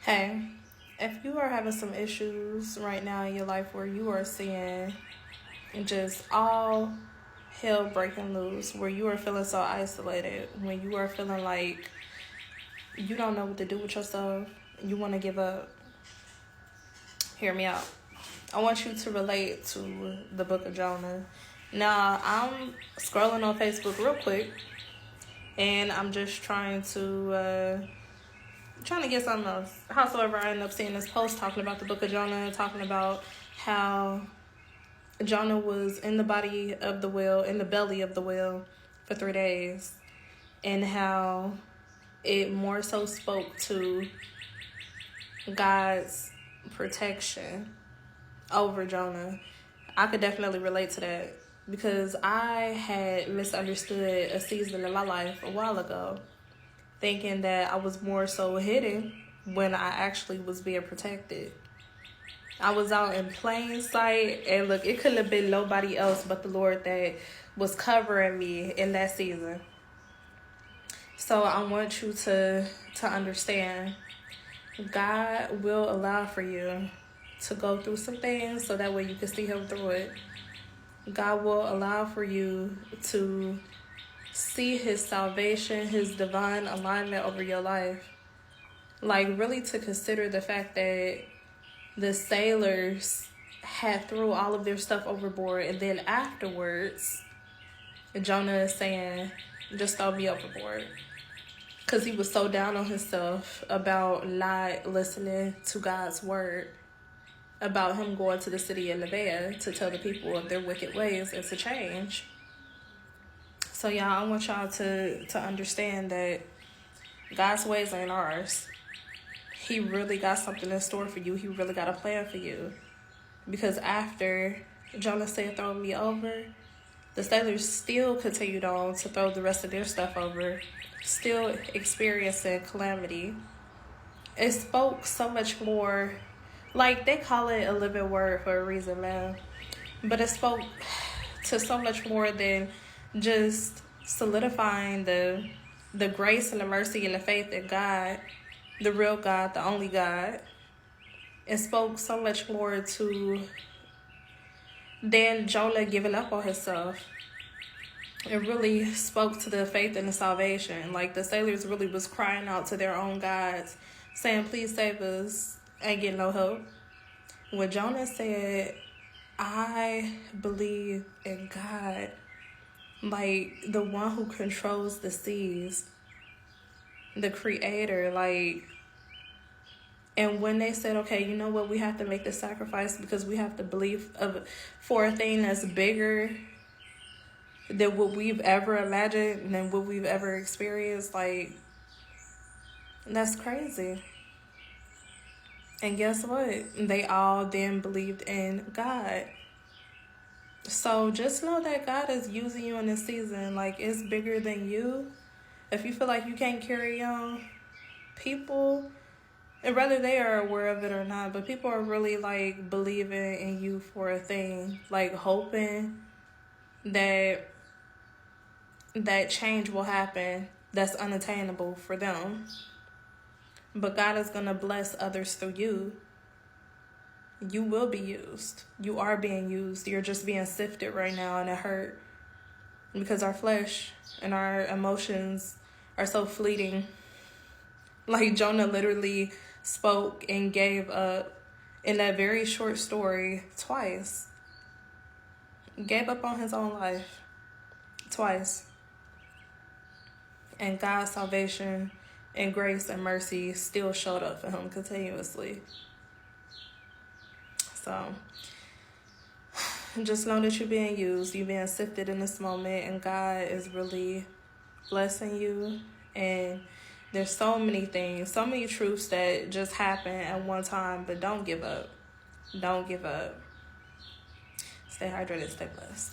Hey, if you are having some issues right now in your life where you are seeing just all hell breaking loose, where you are feeling so isolated, when you are feeling like you don't know what to do with yourself, you want to give up, hear me out. I want you to relate to the book of Jonah. Now, I'm scrolling on Facebook real quick, and I'm just trying to get something else. Howsoever, I ended up seeing this post talking about the book of Jonah, talking about how Jonah was in the body of the whale, in the belly of the whale for 3 days, and how it more so spoke to God's protection over Jonah. I could definitely relate to that because I had misunderstood a season in my life a while ago, thinking that I was more so hidden when I actually was being protected. I was out in plain sight, and look, it couldn't have been nobody else but the Lord that was covering me in that season. So I want you to understand, God will allow for you to go through some things so that way you can see Him through it. God will allow for you to see His salvation, His divine alignment over your life. Like, really to consider the fact that the sailors had threw all of their stuff overboard, and then afterwards, Jonah is saying, just throw me overboard. Because he was so down on himself about not listening to God's word, about him going to the city of Nineveh to tell the people of their wicked ways and to change. So y'all, I want y'all to understand that God's ways ain't ours. He really got something in store for you. He really got a plan for you. Because after Jonah said, throw me over, the sailors still continued on to throw the rest of their stuff over, still experiencing calamity. It spoke so much more, like they call it a living word for a reason, man. But it spoke to so much more than just solidifying the grace and the mercy and the faith in God, the real God, the only God. It spoke so much more to than Jonah giving up on himself. It really spoke to the faith and the salvation. Like, the sailors really was crying out to their own gods, saying, please save us, ain't getting no help. When Jonah said, I believe in God, like the one who controls the seas, the creator, like, and when they said, okay, you know what, we have to make this sacrifice because we have to believe for a thing that's bigger than what we've ever imagined, than what we've ever experienced, like, that's crazy. And guess what? They all then believed in God. So just know that God is using you in this season. Like, it's bigger than you. If you feel like you can't carry on, people, and whether they are aware of it or not, but people are really, like, believing in you for a thing, like hoping that change will happen that's unattainable for them. But God is going to bless others through you. You will be used. You are being used. You're just being sifted right now, and it hurt. Because our flesh and our emotions are so fleeting. Like, Jonah literally spoke and gave up in that very short story twice. Gave up on his own life twice. And God's salvation and grace and mercy still showed up for him continuously. So just know that you're being used, you're being sifted in this moment, and God is really blessing you. And there's so many things, so many truths that just happen at one time, but don't give up. Don't give up. Stay hydrated, stay blessed.